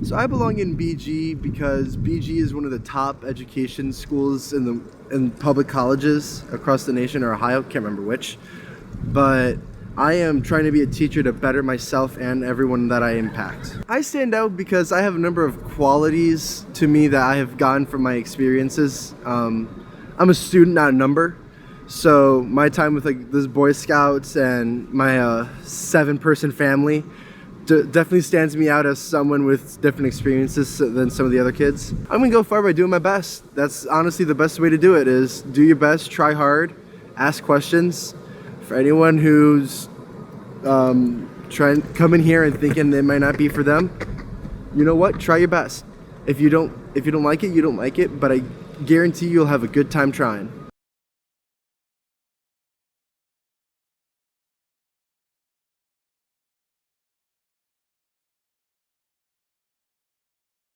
So I belong in BG because BG is one of the top education schools in public colleges across the nation, or Ohio, can't remember which. But I am trying to be a teacher to better myself and everyone that I impact. I stand out because I have a number of qualities to me that I have gotten from my experiences. I'm a student, not a number. So my time with like this Boy Scouts and my 7-person family definitely stands me out as someone with different experiences than some of the other kids. I'm gonna go far by doing my best. That's honestly the best way to do it, is do your best, try hard, ask questions. For anyone who's come in here and thinking it might not be for them, you know what? Try your best. If you don't like it, you don't like it, but I guarantee you'll have a good time trying.